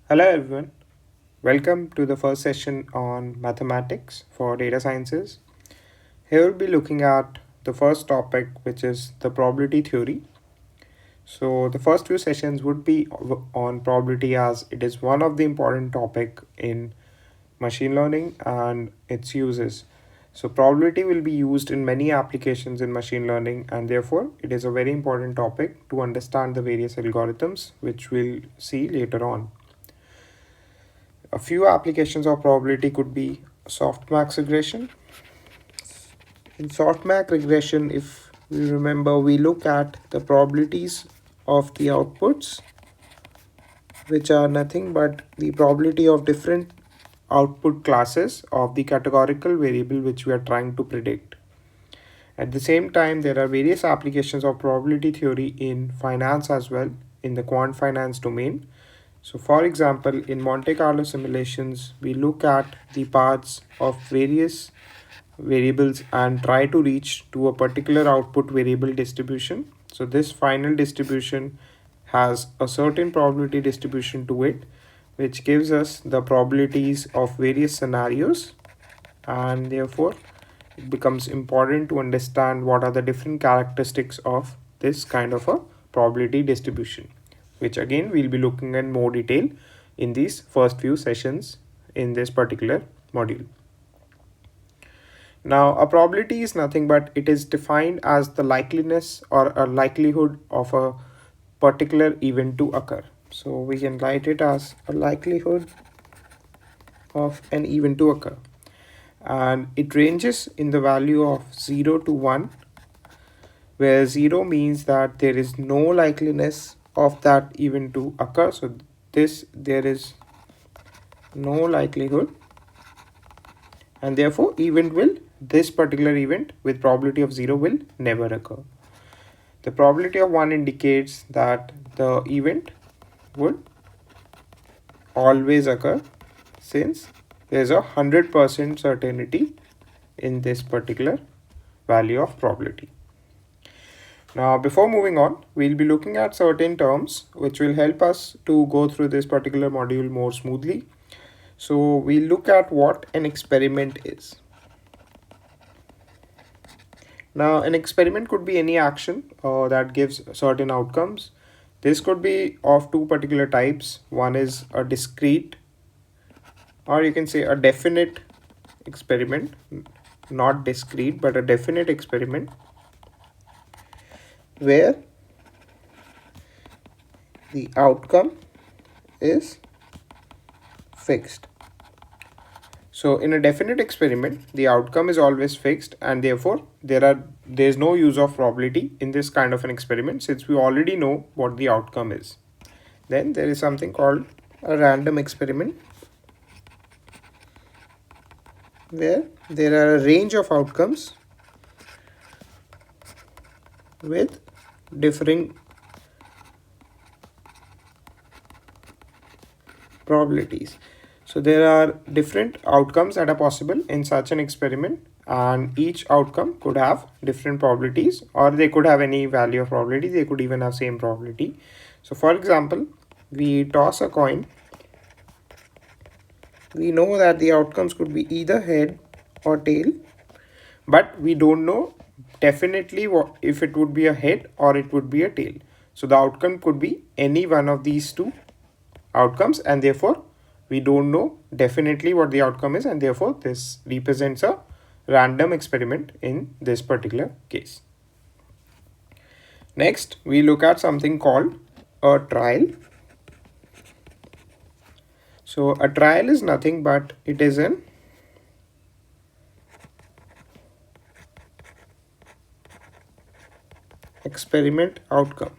Hello everyone, welcome to the first session on mathematics for data sciences. Here we'll be looking at the first topic, which is the probability theory. So the first few sessions would be on probability, as it is one of the important topic in machine learning and its uses. So probability will be used in many applications in machine learning, and therefore it is a very important topic to understand the various algorithms which we'll see later on. A few applications of probability could be softmax regression. In softmax regression, if we remember, we look at the probabilities of the outputs, which are nothing but the probability of different output classes of the categorical variable which we are trying to predict. At the same time, there are various applications of probability theory in finance as well, in the quant finance domain. So for example, in Monte Carlo simulations, we look at the paths of various variables and try to reach to a particular output variable distribution. So this final distribution has a certain probability distribution to it, which gives us the probabilities of various scenarios, and therefore it becomes important to understand what are the different characteristics of this kind of a probability distribution, which again we'll be looking in more detail in these first few sessions in this particular module. Now, a probability is nothing but it is defined as the likeliness or a likelihood of a particular event to occur. So we can write it as a likelihood of an event to occur, and it ranges in the value of 0 to 1, where 0 means that there is no likeliness of that event to occur. So there is no likelihood, and therefore this particular event with probability of 0 will never occur. The probability of 1 indicates that the event would always occur, since there is 100% certainty in this particular value of probability. Now, before moving on, we'll be looking at certain terms which will help us to go through this particular module more smoothly. So we'll look at what an experiment is. Now, an experiment could be any action that gives certain outcomes. This could be of two particular types. One is a discrete, or you can say a definite experiment, not discrete, but a definite experiment, where the outcome is fixed. So in a definite experiment, the outcome is always fixed, and therefore there's no use of probability in this kind of an experiment, since we already know what the outcome is. Then there is something called a random experiment, where there are a range of outcomes with differing probabilities. So there are different outcomes that are possible in such an experiment, and each outcome could have different probabilities, or they could have any value of probability. They could even have same probability. So for example, we toss a coin. We know that the outcomes could be either head or tail, but we don't know definitely if it would be a head or it would be a tail. So the outcome could be any one of these two outcomes, and therefore we don't know definitely what the outcome is, and therefore this represents a random experiment in this particular case. Next, we look at something called a trial. So a trial is nothing but it is an experiment outcome.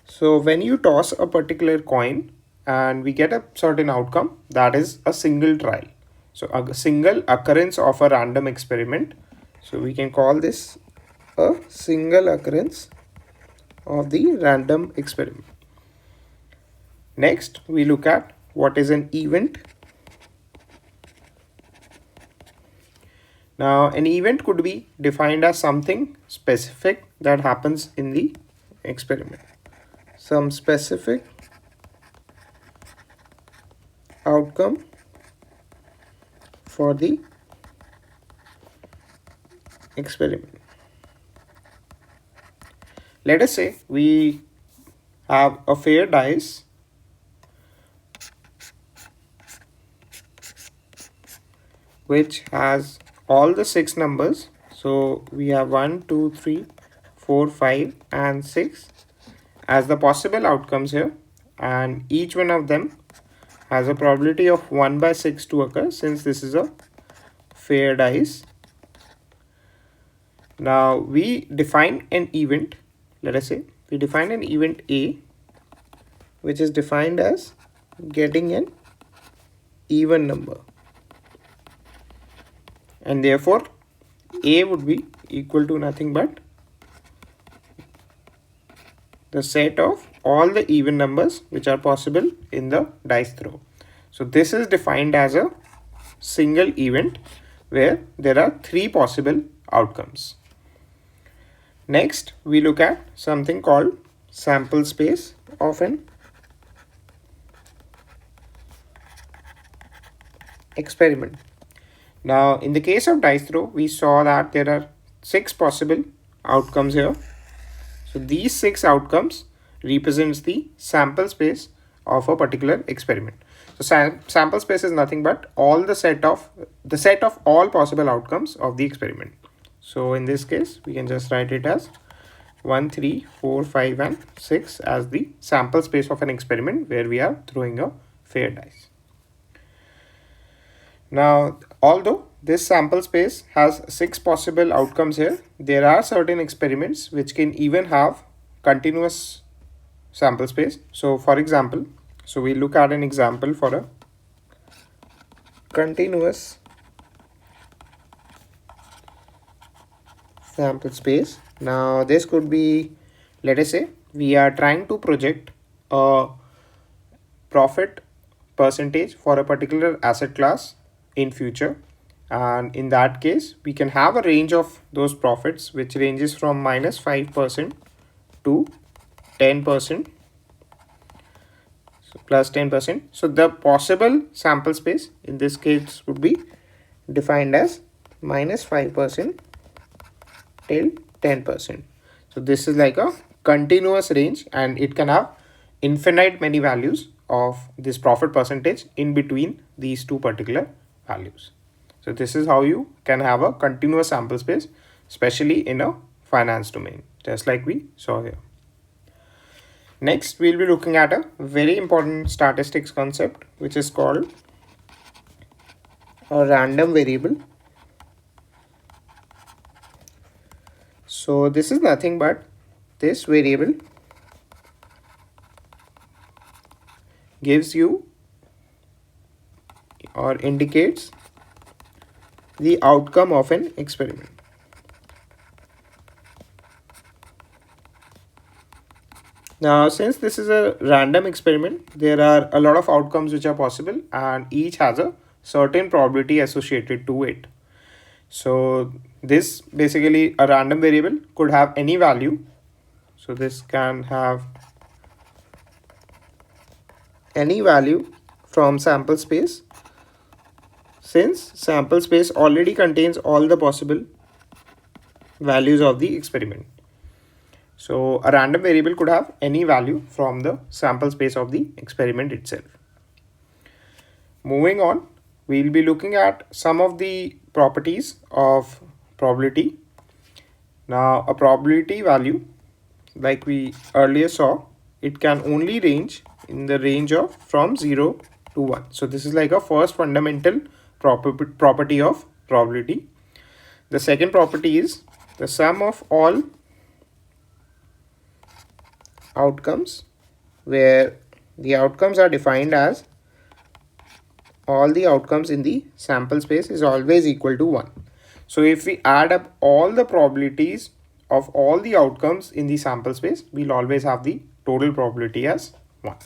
So when you toss a particular coin and we get a certain outcome, that is a single trial. So a single occurrence of a random experiment. So we can call this a single occurrence of the random experiment. Next, we look at what is an event. Now, an event could be defined as something specific that happens in the experiment. Some specific outcome for the experiment. Let us say we have a fair dice which has all the 6 numbers. So we have 1, 2, 3, 4, 5 and 6 as the possible outcomes here, and each one of them has a probability of 1 by 6 to occur since this is a fair dice. Now we define an event. Let us say we define an event A, which is defined as getting an even number, and therefore A would be equal to nothing but the set of all the even numbers which are possible in the dice throw. So this is defined as a single event where there are 3 possible outcomes. Next, we look at something called sample space of an experiment. Now, in the case of dice throw, we saw that there are 6 possible outcomes here. So these 6 outcomes represents the sample space of a particular experiment. So sample space is nothing but all the set of all possible outcomes of the experiment. So in this case, we can just write it as 1, 3, 4, 5 and 6 as the sample space of an experiment where we are throwing a fair dice. Now, although this sample space has 6 possible outcomes here, there are certain experiments which can even have continuous sample space. So for example, we look at an example for a continuous sample space. Now this could be, let us say we are trying to project a profit percentage for a particular asset class in future, and in that case we can have a range of those profits which ranges from -5% to 10%, so plus 10%. So the possible sample space in this case would be defined as -5% till 10%. So this is like a continuous range and it can have infinite many values of this profit percentage in between these two particular values. So this is how you can have a continuous sample space, especially in a finance domain, just like we saw here. Next, we'll be looking at a very important statistics concept, which is called a random variable. So this is nothing but this variable gives you or indicates the outcome of an experiment. Now, since this is a random experiment, there are a lot of outcomes which are possible and each has a certain probability associated to it. So this basically a random variable could have any value. So this can have any value from sample space, since sample space already contains all the possible values of the experiment. So a random variable could have any value from the sample space of the experiment itself. Moving on, we'll be looking at some of the properties of probability. Now, a probability value, like we earlier saw, it can only range in the range of from 0 to 1. So this is like a first fundamental property of probability. The second property is the sum of all outcomes, where the outcomes are defined as all the outcomes in the sample space is always equal to 1. So if we add up all the probabilities of all the outcomes in the sample space, we'll always have the total probability as 1.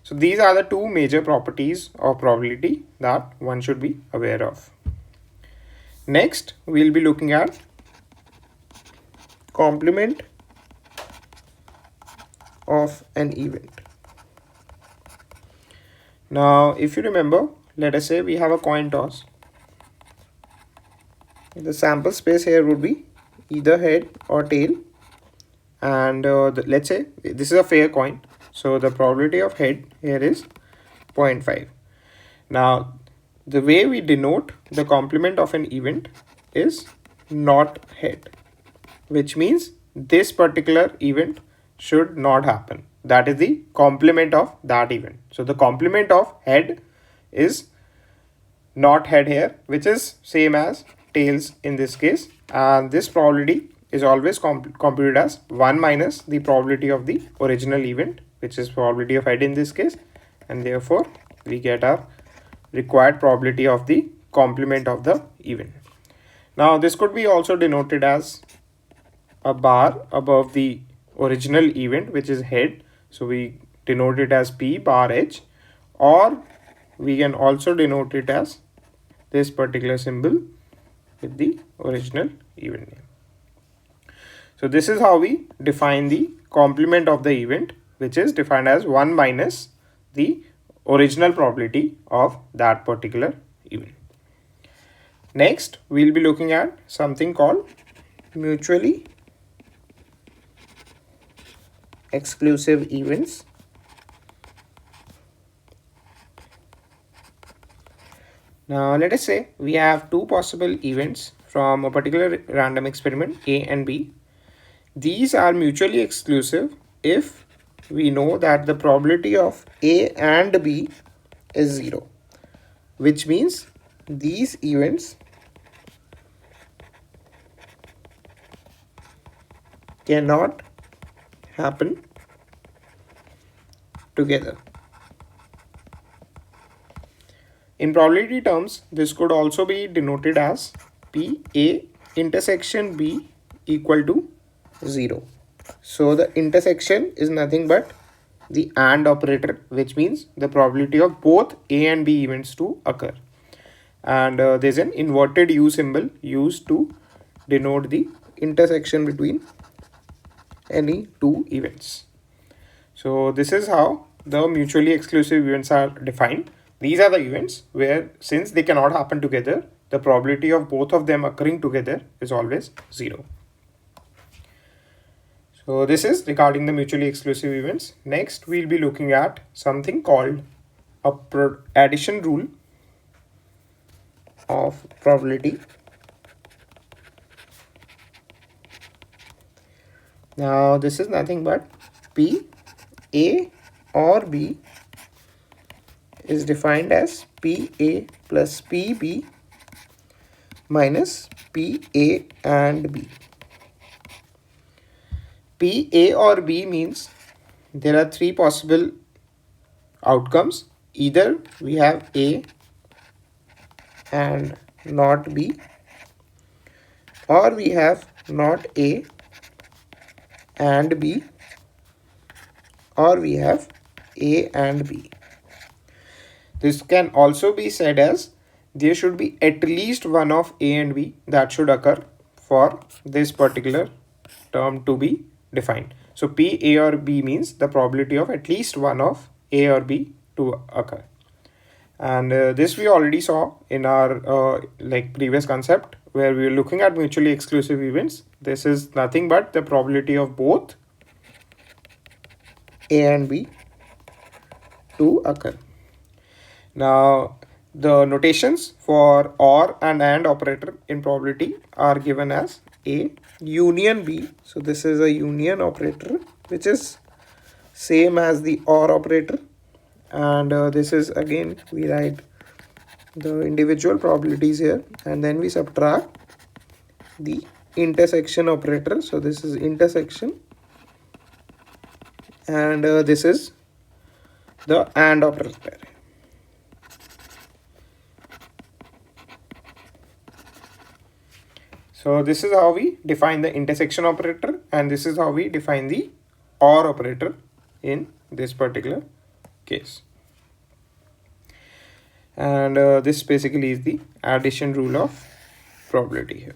So these are the two major properties of probability that one should be aware of. Next, we'll be looking at complement of an event. Now, if you remember, let us say we have a coin toss. The sample space here would be either head or tail, and let's say this is a fair coin, so the probability of head here is 0.5. Now the way we denote the complement of an event is not head, which means this particular event should not happen. That is the complement of that event. So the complement of head is not head here, which is same as tails in this case, and this probability is always computed as 1 minus the probability of the original event, which is probability of head in this case, and therefore we get our required probability of the complement of the event. Now this could be also denoted as a bar above the original event, which is head, so we denote it as P bar H, or we can also denote it as this particular symbol with the original event name. So this is how we define the complement of the event, which is defined as 1 minus the original probability of that particular event. Next, we'll be looking at something called mutually exclusive events. Now let us say we have two possible events from a particular random experiment A and B. These are mutually exclusive if we know that the probability of A and B is 0, which means these events cannot happen together. In probability terms, this could also be denoted as PA intersection B equal to 0. So the intersection is nothing but the AND operator, which means the probability of both A and B events to occur. And there's an inverted U symbol used to denote the intersection between any two events. So this is how the mutually exclusive events are defined. These are the events where, since they cannot happen together, the probability of both of them occurring together is always 0. So this is regarding the mutually exclusive events. Next, we'll be looking at something called a addition rule of probability. Now this is nothing but P A or B is defined as PA plus PB minus PA and B. PA or B means there are three possible outcomes. Either we have A and not B, or we have not A and B, or we have A and B. This can also be said as there should be at least one of A and B that should occur for this particular term to be defined. So P, A or B means the probability of at least one of A or B to occur. And this we already saw in our previous concept where we were looking at mutually exclusive events. This is nothing but the probability of both A and B to occur. Now the notations for OR and AND operator in probability are given as A union B. So this is a union operator which is same as the OR operator, and this is again we write the individual probabilities here and then we subtract the intersection operator. So this is intersection, and this is the AND operator. So this is how we define the intersection operator, and this is how we define the OR operator in this particular case. And this basically is the addition rule of probability here.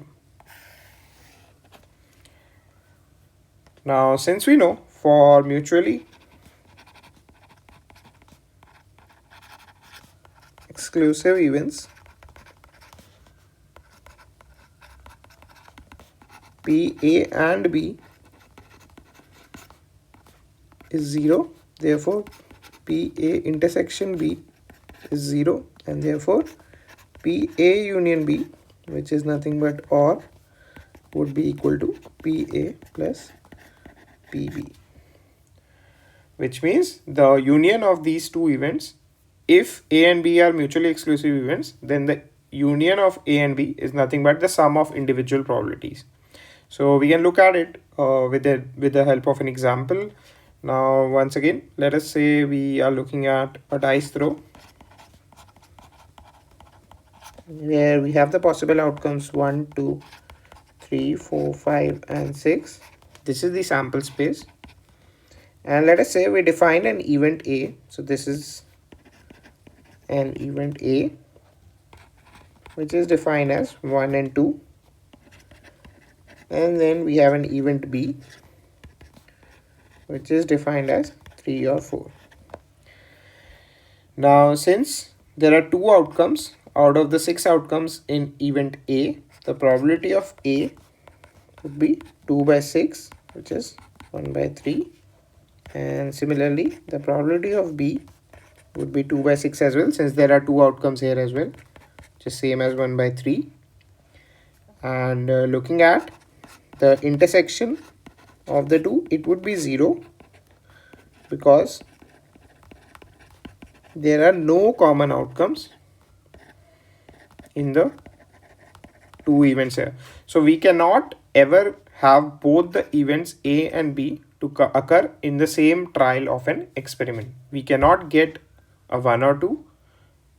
Now, since we know for mutually exclusive events P, A and B is 0, therefore P, A intersection B is 0, and therefore P, A union B, which is nothing but OR, would be equal to P, A plus P, B. Which means the union of these two events, if A and B are mutually exclusive events, then the union of A and B is nothing but the sum of individual probabilities. So we can look at it with the help of an example. Now once again, let us say we are looking at a dice throw where we have the possible outcomes 1, 2, 3, 4, 5 and 6. This is the sample space. And let us say we define an event A. So this is an event A, which is defined as 1 and 2. And then we have an event B, which is defined as 3 or 4. Now, since there are 2 outcomes out of the 6 outcomes in event A, the probability of A would be 2 by 6, which is 1 by 3. And similarly, the probability of B would be 2 by 6 as well, since there are 2 outcomes here as well, which is same as 1 by 3. And looking at the intersection of the two, it would be 0 because there are no common outcomes in the two events here. So we cannot ever have both the events A and B to occur in the same trial of an experiment. We cannot get a 1 or 2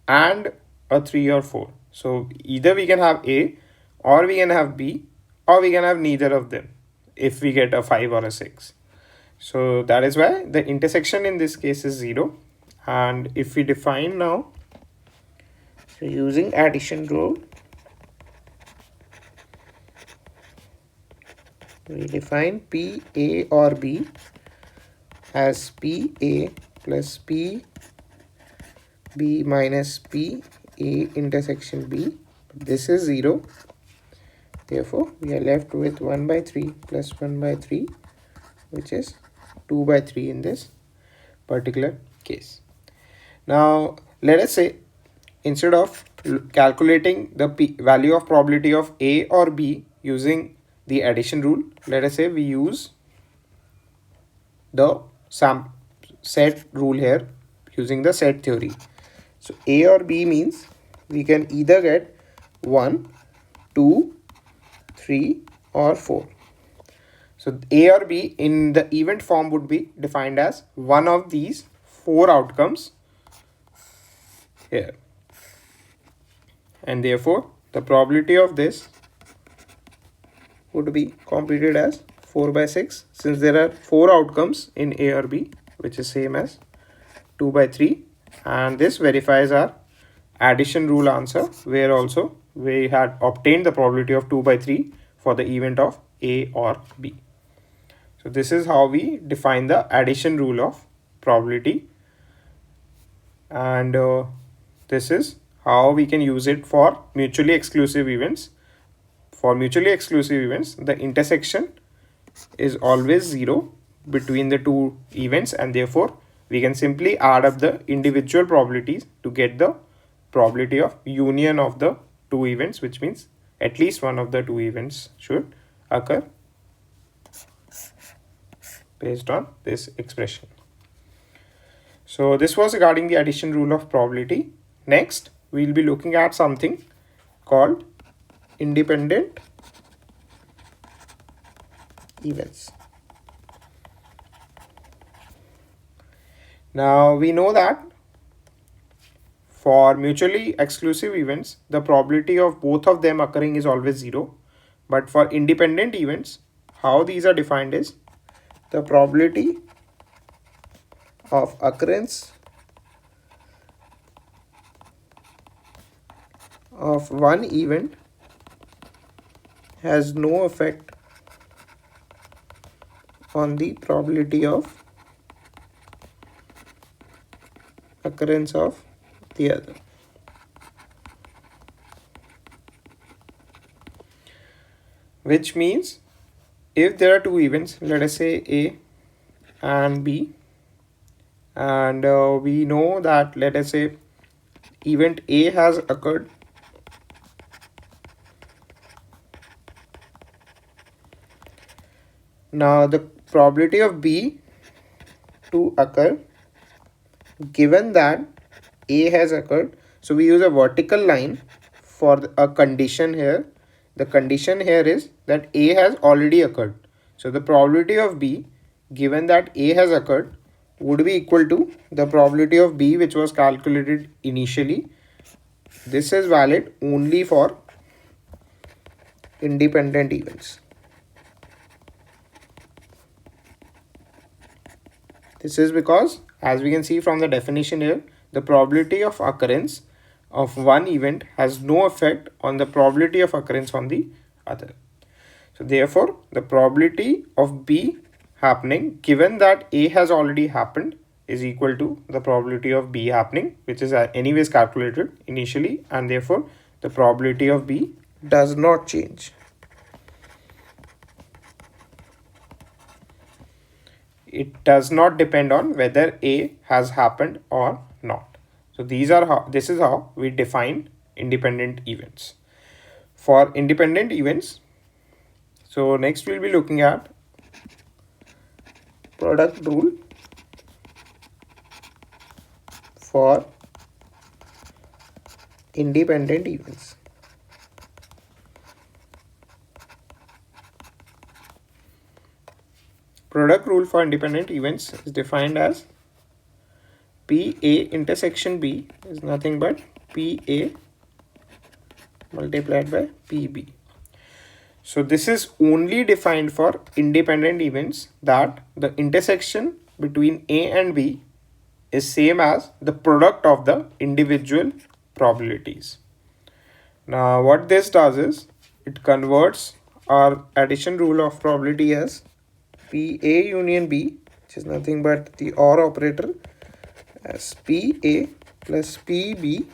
and a 3 or 4. So either we can have A, or we can have B, or we can have neither of them if we get a 5 or a 6. So that is why the intersection in this case is 0. And if we define now, so using addition rule, we define P, A or B as P, A plus P, B minus P, A intersection B. This is 0. Therefore, we are left with 1 by 3 plus 1 by 3, which is 2 by 3 in this particular case. Now, let us say instead of calculating the value of probability of A or B using the addition rule, let us say we use the set rule here using the set theory. So A or B means we can either get 1, 2, 3 or 4. So A or B in the event form would be defined as one of these 4 outcomes here. And therefore, the probability of this would be computed as 4 by 6, since there are 4 outcomes in A or B, which is same as 2 by 3. And this verifies our addition rule answer, where also we had obtained the probability of 2 by 3 for the event of A or B. So this is how we define the addition rule of probability, and this is how we can use it for mutually exclusive events. For mutually exclusive events, the intersection is always 0 between the two events, and therefore we can simply add up the individual probabilities to get the probability of union of the two events, which means at least one of the two events should occur based on this expression. So this was regarding the addition rule of probability. Next, we will be looking at something called independent events. Now we know that for mutually exclusive events, the probability of both of them occurring is always 0. But for independent events, how these are defined is the probability of occurrence of one event has no effect on the probability of occurrence of the other. which means if there are two events, let us say A and B, and we know that, let us say, event A has occurred, now the probability of B to occur given that A has occurred, so we use a vertical line for a condition here. The condition here is that A has already occurred, so the probability of B given that A has occurred would be equal to the probability of B which was calculated initially. This is valid only for independent events. This is because, as we can see from the definition here, the probability of occurrence of one event has no effect on the probability of occurrence on the other. So therefore, the probability of B happening given that A has already happened is equal to the probability of B happening, which is anyways calculated initially, and therefore the probability of B does not change. It does not depend on whether A has happened or not. So this is how we define independent events. For independent events, so next we'll be looking at product rule for independent events. Product rule for independent events is defined as PA intersection B is nothing but PA multiplied by PB. So this is only defined for independent events that the intersection between A and B is same as the product of the individual probabilities. Now what this does is it converts our addition rule of probability as PA union B, which is nothing but the OR operator, as PA plus PB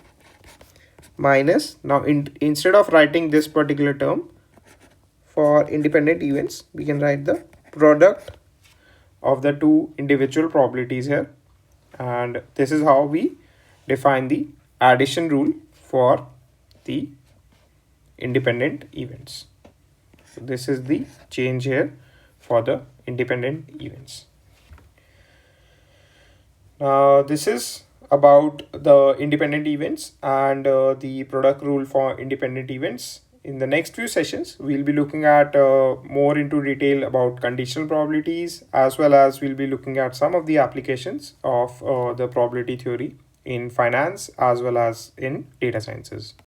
minus, now instead of writing this particular term for independent events, we can write the product of the two individual probabilities here, and this is how we define the addition rule for the independent events. So this is the change here for the independent events. This is about the independent events and the product rule for independent events. In the next few sessions, we'll be looking at more into detail about conditional probabilities, as well as we'll be looking at some of the applications of the probability theory in finance as well as in data sciences.